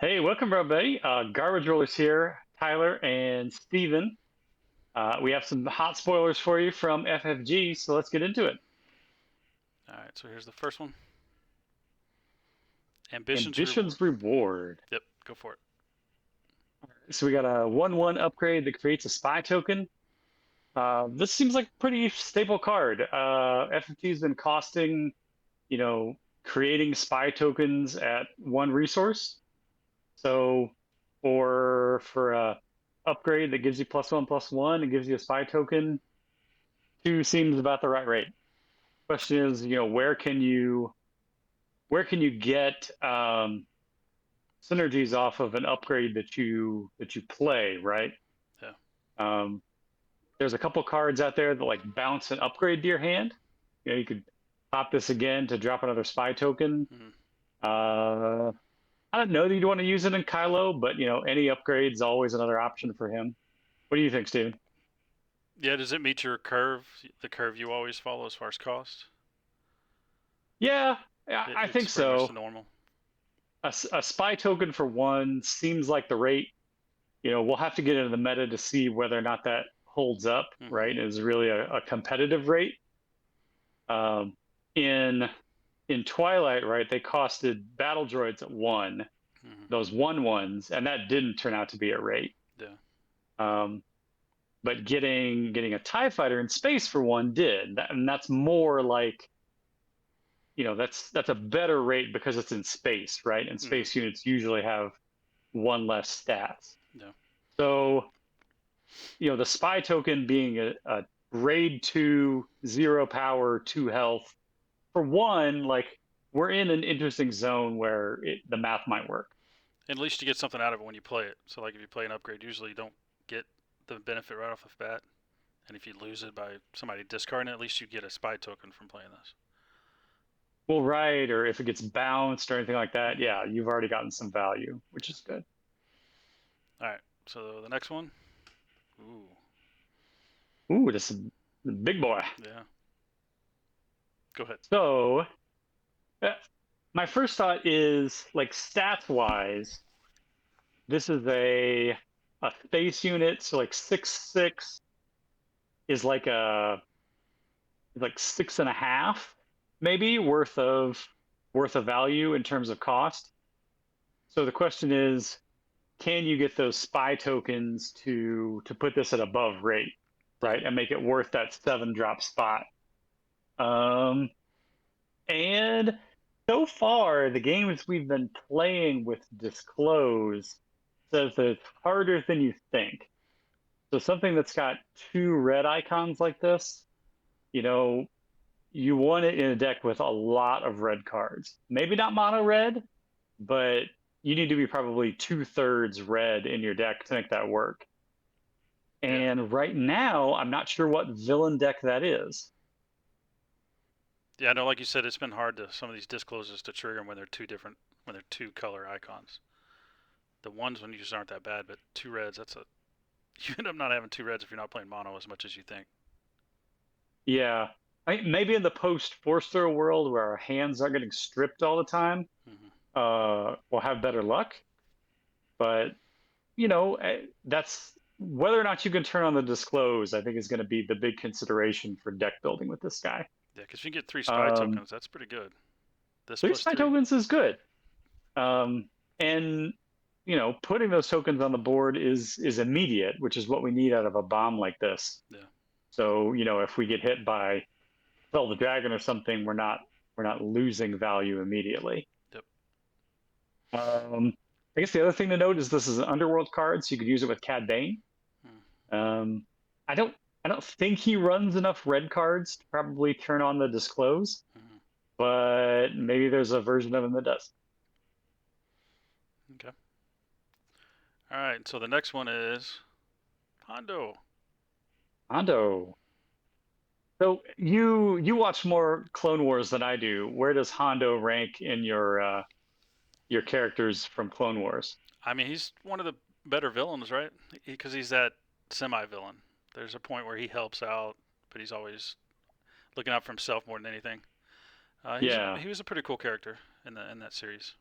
Hey, welcome everybody. Garbage Rollers here, Tyler and Steven. We have some hot spoilers for you from FFG, so let's get into it. All right, so here's the first one. Ambition's reward. Ambition's Reward. Yep, go for it. So we got a 1/1 upgrade that creates a spy token. This seems like a pretty staple card. FFG has been costing, you know, creating spy tokens at one resource. So for a upgrade that gives you +1/+1 and gives you a spy token, two seems about the right rate. Question is, where can you get synergies off of an upgrade that you play, right? Yeah. Um, there's a couple cards out there that like bounce an upgrade to your hand. You could pop this again to drop another spy token. Mm-hmm. Uh, I don't know that you'd want to use it in Kylo, but any upgrade's always another option for him. What do you think, Steven? Yeah, does it meet your curve, the curve you always follow as far as cost? Yeah, yeah, I It's think pretty much the so. normal. A spy token for one seems like the rate. We'll have to get into the meta to see whether or not that holds up, Mm-hmm. right? Is really a competitive rate. Um, in in Twilight, right, they costed battle droids at one, Mm-hmm. those 1/1s, and that didn't turn out to be a rate. Yeah. Um, but getting a TIE fighter in space for one did. And that's more like, that's a better rate because it's in space, right? And Mm-hmm. space units usually have one less stats. Yeah. So the spy token being a grade 2, 0 power, 2 health, for one, like we're in an interesting zone where the math might work. And at least you get something out of it when you play it. So, like if you play an upgrade, usually you don't get the benefit right off the bat. And if you lose it by somebody discarding it, at least you get a spy token from playing this. Well, right, or if it gets bounced or anything like that, Mm-hmm. yeah, you've already gotten some value, which is good. All right, so the next one. Ooh, Ooh, this is a big boy. yeah. Go ahead. So, uh, my first thought is like stats wise, this is a space unit, so like 6/6 is like 6.5 maybe worth of value in terms of cost. So the question is, can you get those spy tokens to put this at above rate, Yeah. right, and make it worth that 7 drop spot? Um, and so far, the games we've been playing with Disclose says that it's harder than you think. So something that's got two red icons like this, you know, you want it in a deck with a lot of red cards. Maybe not mono red, but you need to be probably 2/3 red in your deck to make that work. Yeah. And right now, I'm not sure what villain deck that is. Yeah, I know, like you said, it's been hard to some of these discloses to trigger them when they're two different, when they're two color icons. The ones when you just aren't that bad, but two reds, that's a you end up not having two reds if you're not playing mono as much as you think. Yeah. Maybe in the post Force Throw world where our hands aren't getting stripped all the time, Mm-hmm. we'll have better luck. But, that's whether or not you can turn on the disclose, I think is going to be the big consideration for deck building with this guy. Yeah, because if you can get three spy Um, tokens, that's pretty good. This three plus spy three. tokens is good. And putting those tokens on the board is immediate, which is what we need out of a bomb like this. Yeah. So, if we get hit by Fell the Dragon or something, we're not losing value immediately. Yep. Um, I guess the other thing to note is this is an underworld card, so you could use it with Cad Bane. Mm. Um, I don't I don't think he runs enough red cards to probably turn on the disclose, Mm-hmm. but maybe there's a version of him that does. Okay. All right. So the next one is Hondo. Hondo. So you watch more Clone Wars than I do. Where does Hondo rank in your characters from Clone Wars? I mean, he's one of the better villains, right? Because he's that semi-villain. There's a point where he helps out, but he's always looking out for himself more than anything. Yeah. He was a pretty cool character in that series.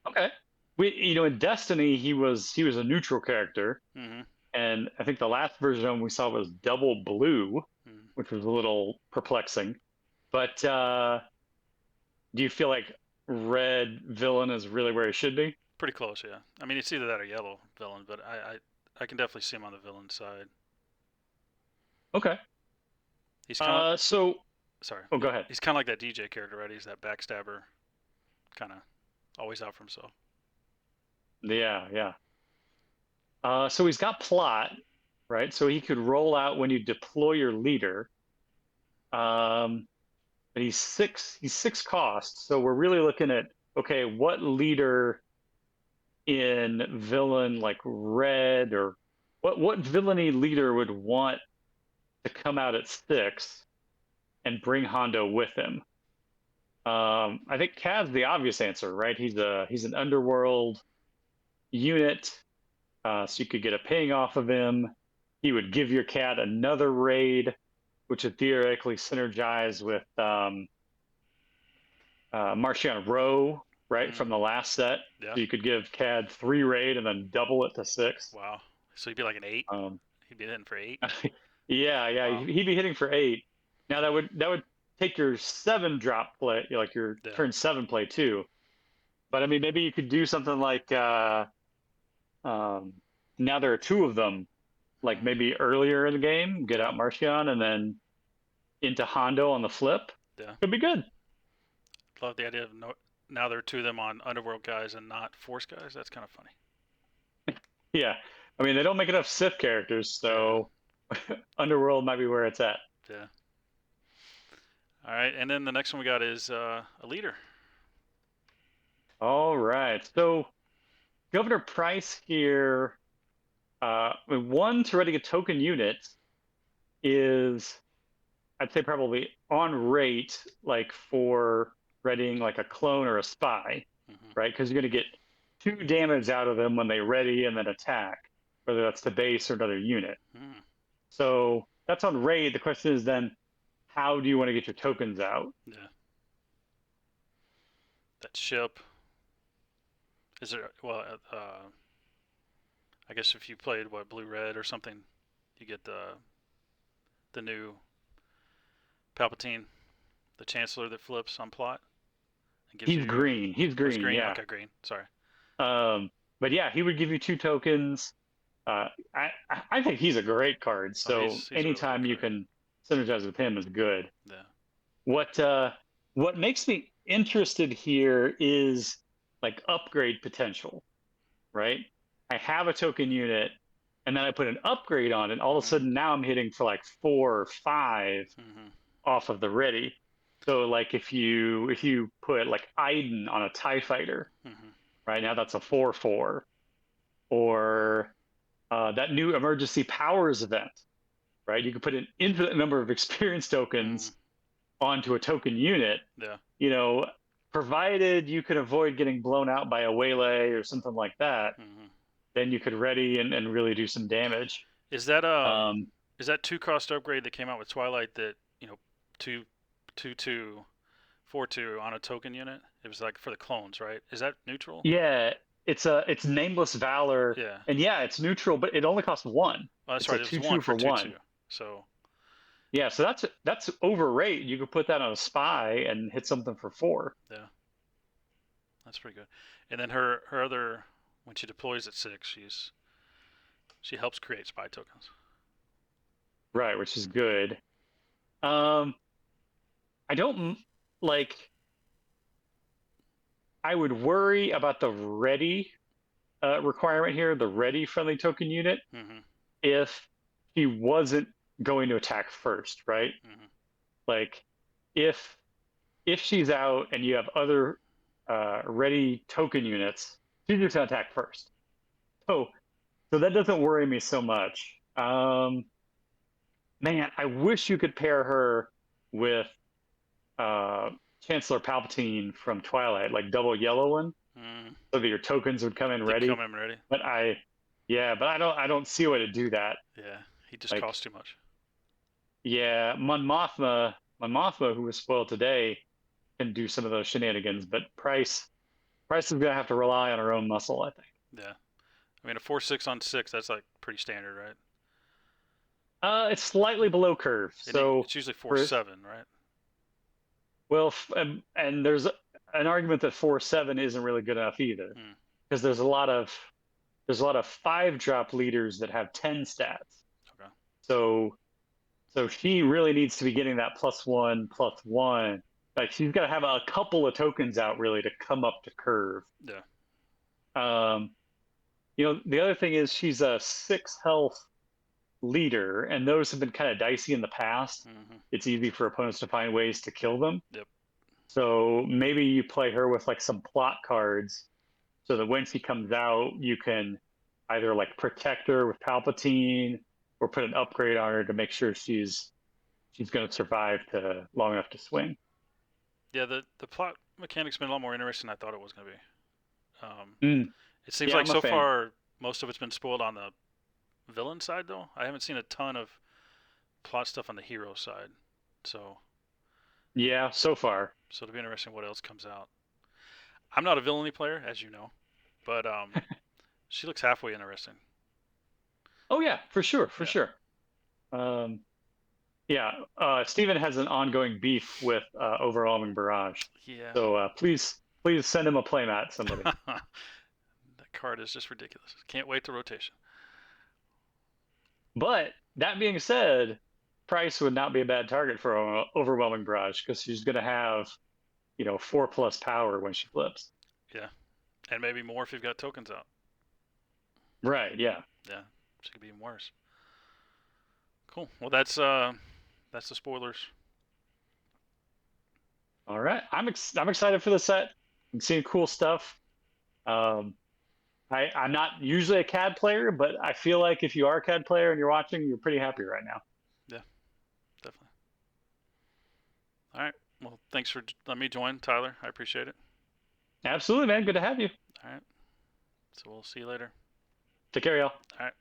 Okay. in Destiny he was a neutral character, Mm-hmm. and I think the last version we saw was double blue, Mm. which was a little perplexing. But do you feel like red villain is really where he should be? Pretty close, yeah. I mean, it's either that or yellow villain, but I can definitely see him on the villain side. Okay. He's kind of So sorry. oh, go ahead. He's kind of like that DJ character, right? He's that backstabber, kind of always out for himself. Yeah, yeah. So he's got plot, right? So he could roll out when you deploy your leader. Um, but he's six costs. So we're really looking at, okay, what leader in villain like red, or what villainy leader would want to come out at six and bring Hondo with him? I think Cad's the obvious answer, right? He's an underworld unit, so you could get a ping off of him. He would give your cat another raid, which would theoretically synergize with Martian Row, right, Mm. from the last set. Yeah. So you could give Cad 3 raid and then double it to 6. Wow. So he'd be like an 8. Um, He'd be hitting for 8. yeah, yeah, Wow. he'd be hitting for 8. Now that would take your 7 drop play, like your Yeah. turn 7 play too. But I mean, maybe you could do something like um, now there are 2 of them, like Mm. maybe earlier in the game, get Yeah. out Martian and then into Hondo on the flip. Yeah. Could be good. Love the idea of now there are 2 of them on Underworld guys and not Force guys. That's kind of funny. Yeah. I mean, they don't make enough Sith characters, so Underworld might be where it's at. Yeah. All right, and then the next one we got is a leader. All right. So Governor Pryce here, one to ready a token unit is, I'd say probably on rate, like for readying like a clone or a spy, Mm-hmm. right? Because you're going to get 2 damage out of them when they ready and then attack, whether that's to base or another unit. Mm. So that's on raid. The question is then, how do you want to get your tokens out? Yeah. That ship. Is there, well, I guess if you played, what, Blue Red or something, you get the new Palpatine, the Chancellor that flips on plot. And gives He's you, green. He's oh, it's green. green? Yeah. Okay, green. Sorry. But yeah, he would give you 2 tokens. I think he's a great card. So he's a really anytime good you card. can synergize with him is good. Yeah. What makes me interested here is like upgrade potential, right? I have a token unit, and then I put an upgrade on it. All of a sudden, now I'm hitting for like 4 or 5 Mm-hmm. off of the ready. So like if you put like Iden on a TIE fighter, Mm-hmm. right now that's a 4/4, or that new emergency powers event, right? You can put an infinite number of experience tokens onto a token unit. Yeah. You know, provided you could avoid getting blown out by a waylay or something like that, Mm-hmm. then you could ready and really do some damage. Is that Um, is that 2 cost upgrade that came out with Twilight that, you know, 2/2 4/2 on a token unit? It was like for the clones, right? Is that neutral? yeah, it's nameless valor, Yeah. and yeah, it's neutral, but it only costs 1. Well, that's It's right. a It was 2/2 1 for for 1. 2/2. So Yeah, so that's overrate. You could put that on a spy and hit something for 4. yeah, that's pretty good. And then her other, when she deploys at 6, she helps create spy tokens. Right, which is good. I don't like. I would worry about the ready requirement here, the ready friendly token unit, Mm-hmm. if he wasn't going to attack first, right? Mm-hmm. Like if she's out and you have other ready token units, she's just gonna attack first. So that doesn't worry me so much. Man, I wish you could pair her with Chancellor Palpatine from Twilight, like double yellow one, Mm. so that your tokens would come in They ready. come in ready. But I don't see a way to do that. Yeah, he just Like, costs too much. yeah, Mon Mothma, who was spoiled today, can do some of those shenanigans, but Pryce Pryce is gonna have to rely on her own muscle, I think. Yeah. I mean, a 4/6 on 6, that's like pretty standard, right? It's slightly below curve, so It's usually for 4/7, right? well, and there's an argument that 4/7 isn't really good enough either, Hmm. because there's a lot of 5-drop leaders that have 10 stats. Okay. So she really needs to be getting that +1/+1. Like she's got to have a couple of tokens out really to come up to curve. Yeah. Um, the other thing is she's a 6 health leader, and those have been kind of dicey in the past. Hmm. It's easy for opponents to find ways to kill them. Yep. So maybe you play her with like some plot cards, so that when she comes out, you can either like protect her with Palpatine or put an upgrade on her to make sure she's going to survive to long enough to swing. Yeah, the plot mechanic's been a lot more interesting than I thought it was going to be. Mm. It seems Yeah, like I'm a so fan. far most of it's been spoiled on the villain side, though. I haven't seen a ton of plot stuff on the hero side. So, Yeah, so far. it'll be interesting what else comes out. I'm not a villainy player, as you know, but she looks halfway interesting. Oh yeah, for sure, for Yeah. sure. Um, yeah, Steven has an ongoing beef with Overwhelming Barrage. Yeah. So please send him a playmat, somebody. That card is just ridiculous. Can't wait to rotation. But that being said, Pryce would not be a bad target for Overwhelming Barrage because she's going to have 4+ power when she flips. Yeah. And maybe more if you've got tokens out. Right, yeah. Yeah. She could be even worse. Cool. Well, that's the spoilers. All right. I'm excited for the set. I'm seeing cool stuff. Um, I'm not usually a CAD player, but I feel like if you are a CAD player and you're watching, you're pretty happy right now. Yeah, definitely. All right. Well, thanks for letting me join, Tyler. I appreciate it. Absolutely, man. Good to have you. All right. So we'll see you later. Take care, y'all. All right.